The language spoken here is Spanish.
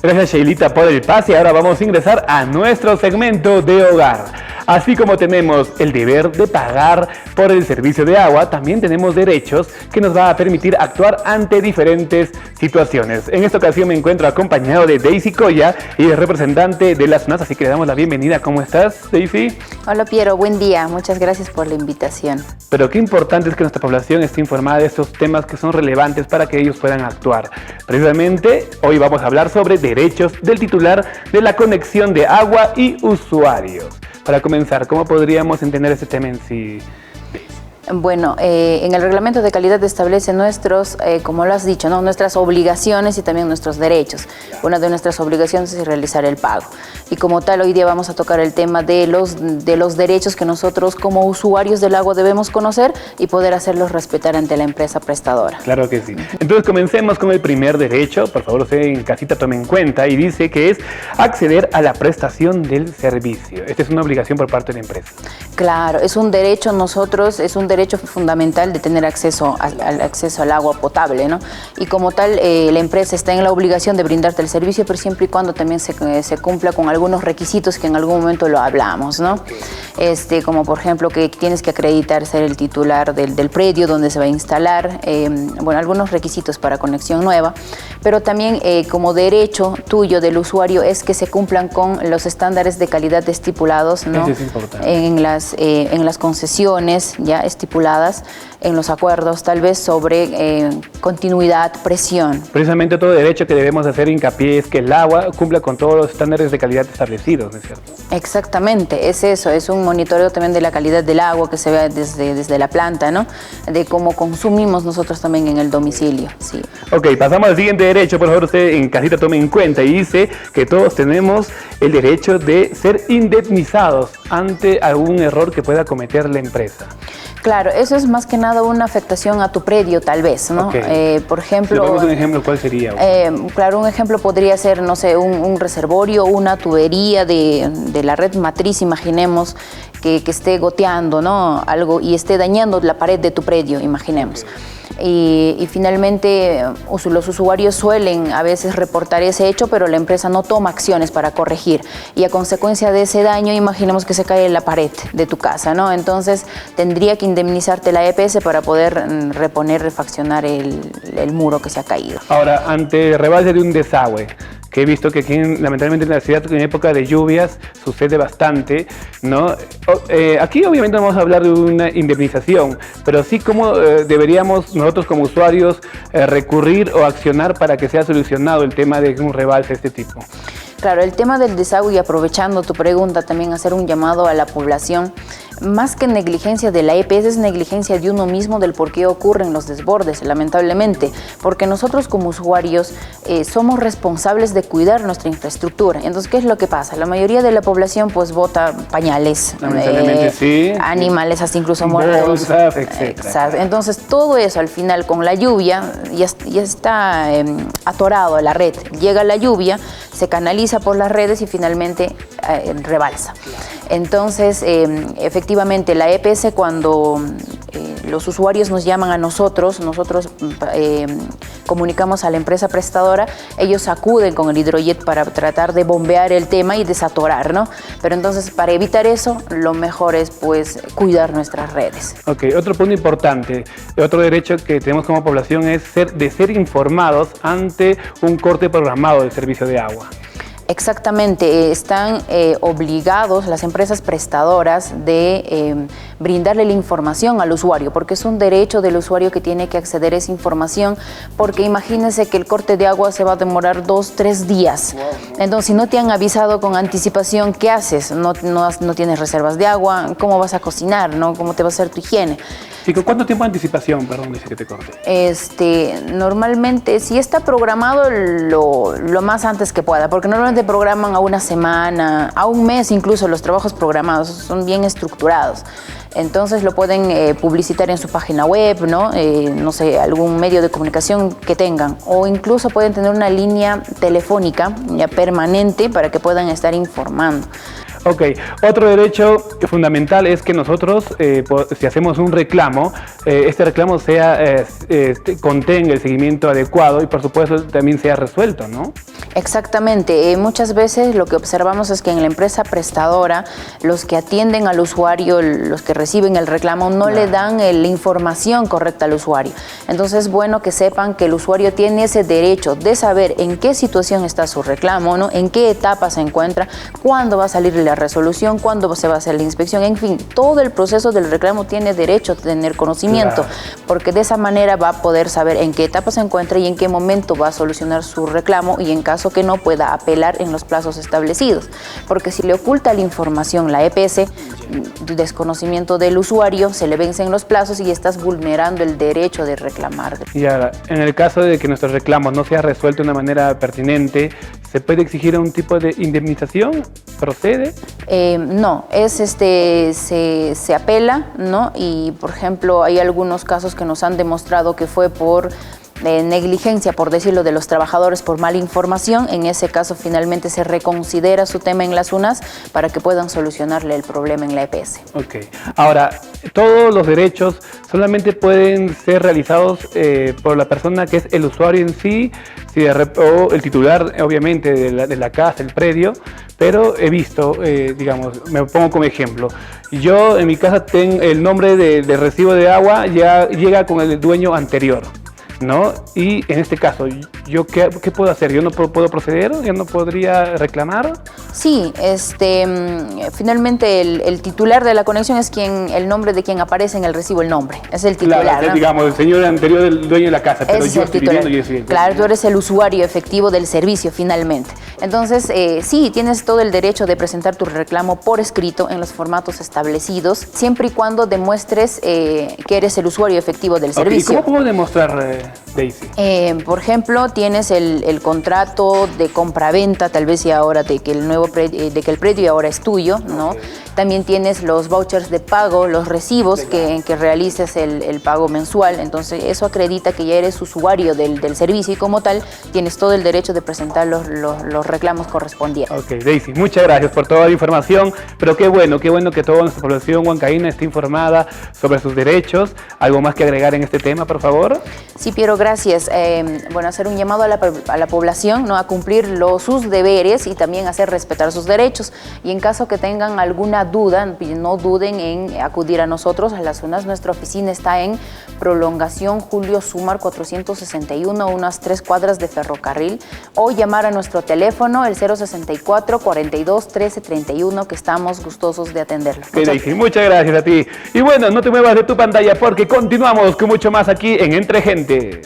Gracias, Sheilita, por el pase. Ahora vamos a ingresar a nuestro segmento de hogar. Así como tenemos el deber de pagar por el servicio de agua, también tenemos derechos que nos va a permitir actuar ante diferentes situaciones. En esta ocasión me encuentro acompañado de Daisy Coya y el representante de la SUNAS, así que le damos la bienvenida. ¿Cómo estás, Daisy? Hola, Piero, buen día. Muchas gracias por la invitación. Pero qué importante es que nuestra población esté informada de estos temas que son relevantes para que ellos puedan actuar. Precisamente, hoy vamos a hablar sobre derechos del titular de la conexión de agua y usuarios. Para comenzar, ¿cómo podríamos entender este tema en sí? Bueno, en el reglamento de calidad establece nuestros, como lo has dicho, ¿no? Nuestras obligaciones y también nuestros derechos. Una de nuestras obligaciones es realizar el pago. Y como tal, hoy día vamos a tocar el tema de los derechos que nosotros como usuarios del agua debemos conocer y poder hacerlos respetar ante la empresa prestadora. Claro que sí. Entonces comencemos con el primer derecho. Por favor, usted en casita tome en cuenta y dice que es acceder a la prestación del servicio. Esta es una obligación por parte de la empresa. Claro, es un derecho es un derecho fundamental de tener acceso al agua potable, ¿no? Y como tal, la empresa está en la obligación de brindarte el servicio, pero siempre y cuando también se cumpla con algunos requisitos que en algún momento lo hablamos, ¿no? Como por ejemplo que tienes que acreditar ser el titular del predio donde se va a instalar, bueno, algunos requisitos para conexión nueva, pero también como derecho tuyo del usuario es que se cumplan con los estándares de calidad estipulados, ¿no? Eso es importante. En las concesiones ya estipuladas, en los acuerdos tal vez sobre continuidad, presión. Precisamente todo derecho que debemos hacer hincapié es que el agua cumpla con todos los estándares de calidad establecidos, ¿no es cierto? Exactamente, es eso, es un monitoreo también de la calidad del agua que se vea desde la planta, ¿no? De cómo consumimos nosotros también en el domicilio, sí. Ok, pasamos al siguiente derecho, por favor usted en casita tome en cuenta y dice que todos tenemos el derecho de ser indemnizados ante algún error que pueda cometer la empresa. Claro, eso es más que nada una afectación a tu predio, tal vez, ¿no? Okay. Por ejemplo... Si ponemos un ejemplo, ¿cuál sería? Claro, un ejemplo podría ser, no sé, un reservorio, una tubería de la red matriz, imaginemos, que esté goteando, ¿no? Algo y esté dañando la pared de tu predio, imaginemos. Y finalmente los usuarios suelen a veces reportar ese hecho, pero la empresa no toma acciones para corregir. Y a consecuencia de ese daño, imaginemos que se cae en la pared de tu casa, ¿no? Entonces tendría que indemnizarte la EPS para poder refaccionar el muro que se ha caído. Ahora, ante el rebalse de un desagüe, que he visto que aquí, lamentablemente, en la ciudad, en época de lluvias, sucede bastante, ¿no? Aquí, obviamente, no vamos a hablar de una indemnización, pero sí cómo deberíamos nosotros, como usuarios, recurrir o accionar para que sea solucionado el tema de un rebalse de este tipo. Claro, el tema del desagüe, y aprovechando tu pregunta, también hacer un llamado a la población. Más que negligencia de la EPS, es negligencia de uno mismo del por qué ocurren los desbordes, lamentablemente. Porque nosotros como usuarios somos responsables de cuidar nuestra infraestructura. Entonces, ¿qué es lo que pasa? La mayoría de la población pues bota pañales, sí, animales, hasta incluso muertos. Bolsas, etcétera. Entonces, todo eso al final con la lluvia ya está atorado a la red. Llega la lluvia, se canaliza por las redes y finalmente rebalsa. Entonces, efectivamente, la EPS cuando los usuarios nos llaman a nosotros comunicamos a la empresa prestadora, ellos acuden con el hidrojet para tratar de bombear el tema y desatorar, ¿no? Pero entonces, para evitar eso, lo mejor es pues cuidar nuestras redes. Ok, otro punto importante, otro derecho que tenemos como población es ser informados ante un corte programado del servicio de agua. Exactamente, están obligados las empresas prestadoras de brindarle la información al usuario, porque es un derecho del usuario que tiene que acceder a esa información, porque imagínense que el corte de agua se va a demorar 2-3 días. Entonces, si no te han avisado con anticipación, ¿qué haces? No tienes reservas de agua, ¿cómo vas a cocinar? ¿No? ¿Cómo te va a hacer tu higiene? ¿Y con cuánto tiempo de anticipación? Perdón, dice que te corte. Normalmente, si está programado, lo más antes que pueda, porque normalmente programan a una semana, a un mes incluso. Los trabajos programados son bien estructurados. Entonces lo pueden publicitar en su página web, ¿no? No sé, algún medio de comunicación que tengan, o incluso pueden tener una línea telefónica ya permanente para que puedan estar informando. Ok, otro derecho fundamental es que nosotros, si hacemos un reclamo, este reclamo sea, contenga el seguimiento adecuado y por supuesto también sea resuelto, ¿no? Exactamente. Muchas veces lo que observamos es que en la empresa prestadora, los que atienden al usuario, los que reciben el reclamo, no le dan la información correcta al usuario. Entonces es bueno que sepan que el usuario tiene ese derecho de saber en qué situación está su reclamo, ¿no? En qué etapa se encuentra, cuándo va a salir la resolución, cuándo se va a hacer la inspección, en fin, todo el proceso del reclamo tiene derecho a tener conocimiento, porque de esa manera va a poder saber en qué etapa se encuentra y en qué momento va a solucionar su reclamo y en caso que no pueda apelar en los plazos establecidos. Porque si le oculta la información la EPS, desconocimiento del usuario, se le vencen los plazos y estás vulnerando el derecho de reclamar. Y ahora, en el caso de que nuestro reclamo no sea resuelto de una manera pertinente, ¿se puede exigir un tipo de indemnización? ¿Procede? No, se apela, ¿no? Y por ejemplo, hay algunos casos que nos han demostrado que fue por negligencia, por decirlo, de los trabajadores por mala información. En ese caso finalmente se reconsidera su tema en las UNAS para que puedan solucionarle el problema en la EPS. Ok. Ahora, todos los derechos solamente pueden ser realizados por la persona que es el usuario en sí, o el titular, obviamente, de la casa, el predio, pero he visto, digamos, me pongo como ejemplo, yo en mi casa tengo el nombre de recibo de agua, ya llega con el dueño anterior, ¿no? Y en este caso, ¿yo qué puedo hacer? ¿Yo no puedo proceder? ¿Yo no podría reclamar? Sí, finalmente el titular de la conexión es el nombre de quien aparece en el recibo, el nombre, es el titular. Claro, ¿no? Digamos, el señor anterior del dueño de la casa, pero Es yo el estoy titular. viviendo y soy el Claro, tú eres el usuario efectivo del servicio finalmente. Entonces, sí, tienes todo el derecho de presentar tu reclamo por escrito en los formatos establecidos, siempre y cuando demuestres que eres el usuario efectivo del servicio. ¿Y cómo puedo demostrar, Daisy? Por ejemplo, tienes el contrato de compra-venta, tal vez ya ahora de que el predio ahora es tuyo, ¿no? Okay. También tienes los vouchers de pago, los recibos en que realices el pago mensual. Entonces, eso acredita que ya eres usuario del servicio y como tal, tienes todo el derecho de presentar los reclamos correspondientes. Ok, Daisy, muchas gracias por toda la información, pero qué bueno que toda nuestra población huancaína esté informada sobre sus derechos. ¿Algo más que agregar en este tema, por favor? Sí, Piero, gracias. Bueno, hacer un llamado a la población, ¿no? A cumplir sus deberes y también hacer respetar sus derechos. Y en caso que tengan alguna duda, no duden en acudir a nosotros, a las UNAS. Nuestra oficina está en Prolongación Julio Sumar 461, unas 3 cuadras de ferrocarril, o llamar a nuestro teléfono, el 064 42 13 31, que estamos gustosos de atenderlo. Muchas gracias a ti. Y bueno, no te muevas de tu pantalla porque continuamos con mucho más aquí en Entre Gente.